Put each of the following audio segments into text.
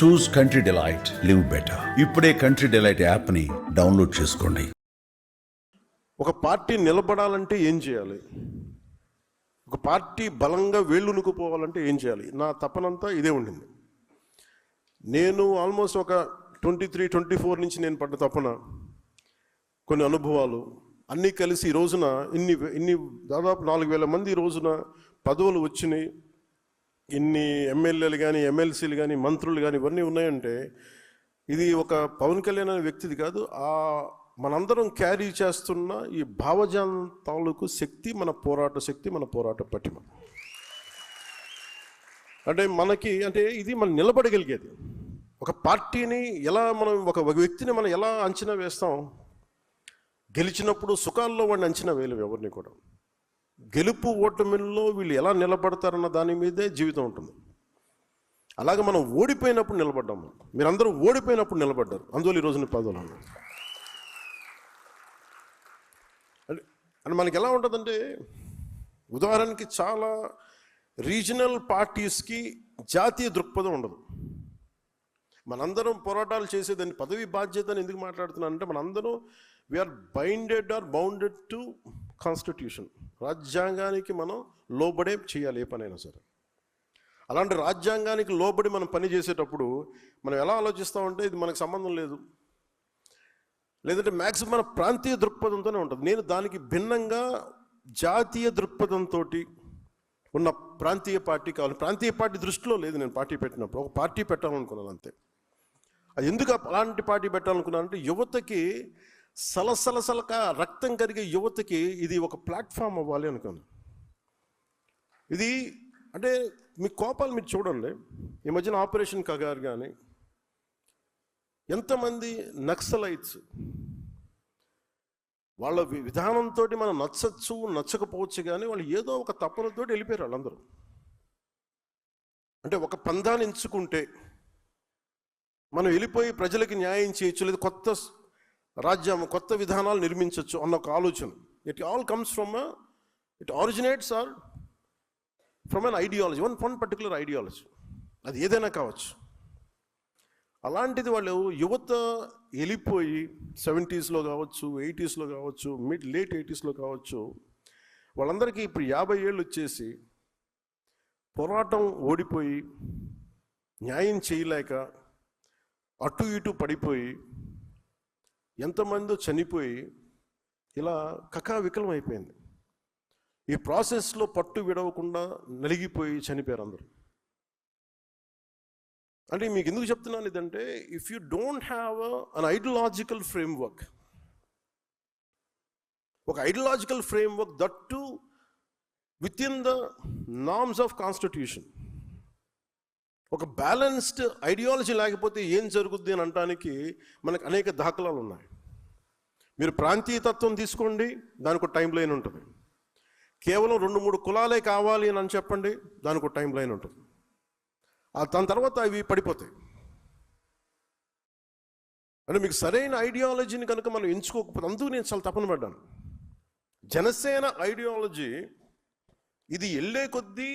చూస్ country delight, live better. ఇప్పుడే country delight యాప్ని download చేసుకోండి. ఒక పార్టీ నిలబడాలంటే ఏం చేయాలి? ఒక పార్టీ బలంగా వేళ్ళునుకుపోవాలంటే ఏం చేయాలి? నా తపనంతా ఇదే ఉండింది. నేను ఆల్మోస్ట్ ఒక 23-24 నుంచి నేను పడ్డ తపన, కొన్ని అనుభవాలు అన్నీ కలిసి ఈ రోజున ఇన్ని దాదాపు 4,000 మంది ఈ రోజున పదవులు వచ్చినాయి. ఇన్ని ఎమ్మెల్యేలు కానీ, ఎమ్మెల్సీలు కానీ, మంత్రులు కానీ ఇవన్నీ ఉన్నాయంటే ఇది ఒక పవన్ కళ్యాణ్ అనే వ్యక్తిది కాదు, మనందరం క్యారీ చేస్తున్న ఈ భావజాలం తాలూకు శక్తి, మన పోరాట శక్తి, మన పోరాట పటిమ. అంటే ఇది మనం నిలబడగలిగేది. ఒక పార్టీని ఎలా మనం, ఒక వ్యక్తిని మనం ఎలా అంచనా వేస్తాం? గెలిచినప్పుడు సుఖాల్లో వాడిని అంచనా వేయలేము ఎవరిని కూడా. గెలుపు ఓటమిల్లో వీళ్ళు ఎలా నిలబడతారన్న దాని మీదే జీవితం ఉంటుంది. అలాగే మనం ఓడిపోయినప్పుడు నిలబడ్డాము. మీరందరూ ఓడిపోయినప్పుడు నిలబడ్డారు, అందువల్ల ఈరోజు నీ పదవులు అంటే మనకి ఎలా ఉంటుందంటే, ఉదాహరణకి చాలా రీజనల్ పార్టీస్కి జాతీయ దృక్పథం ఉండదు. మనందరం పోరాటాలు చేసేదాన్ని పదవి బాధ్యత అని ఎందుకు మాట్లాడుతున్నానంటే, మనందరం వీఆర్ బౌండెడ్ టు కాన్స్టిట్యూషన్. రాజ్యాంగానికి మనం లోబడే చేయాలి ఏ పనైనా సరే. అలాంటి రాజ్యాంగానికి లోబడి మనం పని చేసేటప్పుడు మనం ఎలా ఆలోచిస్తామంటే, ఇది మనకు సంబంధం లేదు, లేదంటే మ్యాక్సిమం మన ప్రాంతీయ దృక్పథంతోనే ఉంటుంది. నేను దానికి భిన్నంగా జాతీయ దృక్పథంతో ఉన్న ప్రాంతీయ పార్టీ కావాలి. ప్రాంతీయ పార్టీ దృష్టిలో లేదు నేను పార్టీ పెట్టినప్పుడు. ఒక పార్టీ పెట్టాలనుకున్నాను అంతే. అది ఎందుకు అలాంటి పార్టీ పెట్టాలనుకున్నానంటే, యువతకి సలసలసలక రక్తం కరిగే యువతకి ఇది ఒక ప్లాట్ఫామ్ అవ్వాలి అనుకున్నాను. ఇది అంటే మీ కోపాలు మీరు చూడండి. ఈ మధ్యన ఆపరేషన్ కగార్ కానీ, ఎంతమంది నక్సలైట్స్ వాళ్ళ విధానంతో మనం నచ్చచ్చు నచ్చకపోవచ్చు, కానీ వాళ్ళు ఏదో ఒక తపనతో వెళ్ళిపోయారు వాళ్ళందరూ. అంటే ఒక పందాన్ని ఎంచుకుంటే మనం వెళ్ళిపోయి ప్రజలకి న్యాయం చేయొచ్చు, లేదా కొత్త రాజ్యం, కొత్త విధానాలు నిర్మించవచ్చు అన్న ఒక ఆలోచన. It all comes it originates from an ideology, one particular ideology. అది ఏదైనా కావచ్చు. అలాంటిది వాళ్ళు యువత వెళ్ళిపోయి 70s కావచ్చు, 80s కావచ్చు, లేట్ 80s కావచ్చు, వాళ్ళందరికీ ఇప్పుడు 50 ఏళ్ళు వచ్చేసి పోరాటం ఓడిపోయి, న్యాయం చేయలేక అటు ఇటు పడిపోయి, ఎంతమందో చనిపోయి ఇలా కకావికలం అయిపోయింది. ఈ ప్రాసెస్లో పట్టు విడవకుండా నలిగిపోయి చనిపోయారు అందరూ. అంటే మీకు ఎందుకు చెప్తున్నాను ఇదంటే, if you don't have an ideological framework, ఒక ideological framework that to with in the norms of constitution, ఒక బ్యాలెన్స్డ్ ఐడియాలజీ లేకపోతే ఏం జరుగుద్ది అని అనడానికి మనకు అనేక దాఖలాలు ఉన్నాయి. మీరు ప్రాంతీయతత్వం తీసుకోండి, దానికి ఒక టైం లైన్ ఉంటుంది. కేవలం 2-3 కులాలే కావాలి అని చెప్పండి, దానికి ఒక టైం లైన్ ఉంటుంది. దాని తర్వాత అవి పడిపోతాయి. అంటే మీకు సరైన ఐడియాలజీని కనుక మనం ఎంచుకోకపోతే, అందుకు నేను చాలా తపన పడ్డాను. జనసేన ఐడియాలజీ ఇది వెళ్ళే కొద్దీ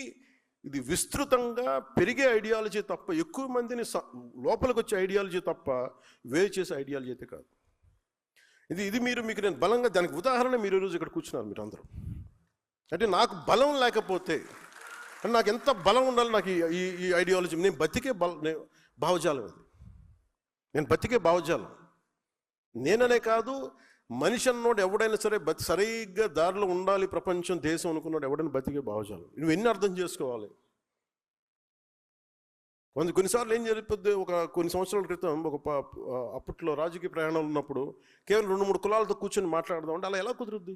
ఇది విస్తృతంగా పెరిగే ఐడియాలజీ తప్ప, ఎక్కువ మందిని లోపలికి వచ్చే ఐడియాలజీ తప్ప వేరు చేసే ఐడియాలజీ అయితే కాదు. ఇది మీకు నేను బలంగా, దానికి ఉదాహరణ మీరు ఈరోజు ఇక్కడ కూర్చున్నారు మీరు అందరూ. అంటే నాకు బలం లేకపోతే, నాకు ఎంత బలం ఉండాలి నాకు ఈ ఐడియాలజీ? నేను బతికే భావజాలం అది. నేను బతికే భావజాలం. నేననే కాదు, మనిషి అన్నోడు ఎవడైనా సరే సరిగ్గా దారిలో ఉండాలి, ప్రపంచం దేశం అనుకున్నాడు ఎవడైనా బతికే భావజాలం. నువ్వు ఎన్ని అర్థం చేసుకోవాలి? కొన్నిసార్లు ఏం జరిగిపోద్ది, కొన్ని సంవత్సరాల క్రితం అప్పట్లో రాజకీయ ప్రయాణాలు ఉన్నప్పుడు కేవలం 2-3 కులాలతో కూర్చొని మాట్లాడదాం అంటే అలా ఎలా కుదురుద్ది?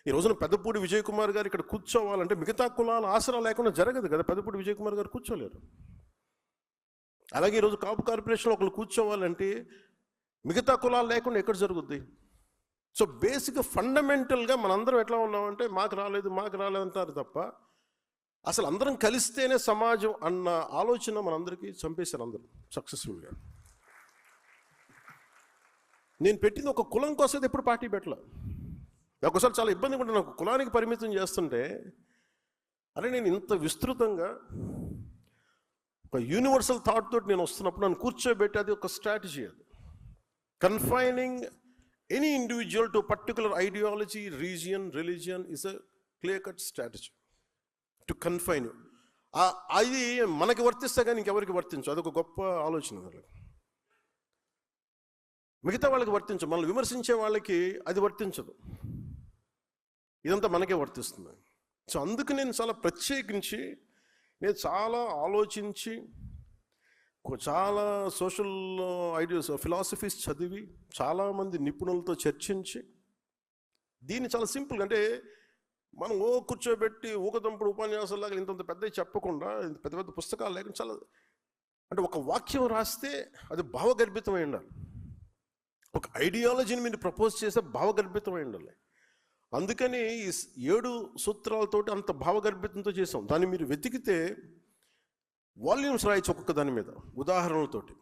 ఈ రోజున పెద్దపూడి విజయ్ కుమార్ గారు ఇక్కడ కూర్చోవాలంటే మిగతా కులాల ఆసరా లేకుండా జరగదు కదా. పెద్దపూడి విజయ్ కుమార్ గారు కూర్చోలేరు. అలాగే ఈరోజు కాపు కార్పొరేషన్లో ఒకళ్ళు కూర్చోవాలంటే మిగతా కులాలు లేకుండా ఎక్కడ జరుగుద్ది? సో బేసిక్గా ఫండమెంటల్గా మనందరం ఎట్లా ఉన్నామంటే, మాకు రాలేదు అంటారు తప్ప, అసలు అందరం కలిస్తేనే సమాజం అన్న ఆలోచన మనందరికీ చంపేశారు అందరూ సక్సెస్ఫుల్గా. నేను పెట్టింది ఒక కులం కోసం ఎప్పుడు పార్టీ పెట్టలే. ఒకసారి చాలా ఇబ్బందిగా ఉంటుంది నాకు, కులానికి పరిమితం చేస్తుంటే, అరే నేను ఇంత విస్తృతంగా ఒక యూనివర్సల్ థాట్ తోటి నేను వస్తున్నప్పుడు నన్ను కూర్చోబెట్టి అది ఒక స్ట్రాటజీ. అది confining any individual to particular ideology, region, religion is a clear cut strategy to confine. అది మనకి వర్తిస్తే కానీ ఇంకెవరికి వర్తించు. అదొక గొప్ప ఆలోచన. మిగతా వాళ్ళకి వర్తించు, మనల్ని విమర్శించే వాళ్ళకి అది వర్తించదు. ఇదంతా మనకే వర్తిస్తుంది. సో అందుకు నేను చాలా ప్రత్యేకించి, నేను చాలా ఆలోచించి, చాలా సోషల్ ఐడియాస్, ఫిలాసఫీస్ చదివి, చాలామంది నిపుణులతో చర్చించి, దీన్ని చాలా సింపుల్గా, అంటే మనం కూర్చోబెట్టి ఊకదంపుడు ఉపన్యాసాలాగా ఇంత పెద్ద చెప్పకుండా, పెద్ద పెద్ద పుస్తకాలు లేకుండా, చాలా అంటే ఒక వాక్యం రాస్తే అది భావగర్భితమై ఉండాలి. ఒక ఐడియాలజీని మీరు ప్రపోజ్ చేస్తే భావగర్భితమై ఉండాలి. అందుకని ఈ 7 సూత్రాలతోటి అంత భావగర్భితంతో చేసాం. దాన్ని మీరు వెతికితే వాల్యూమ్స్ రాయొచ్చు ఒక్కొక్క దాని మీద ఉదాహరణలతోటి.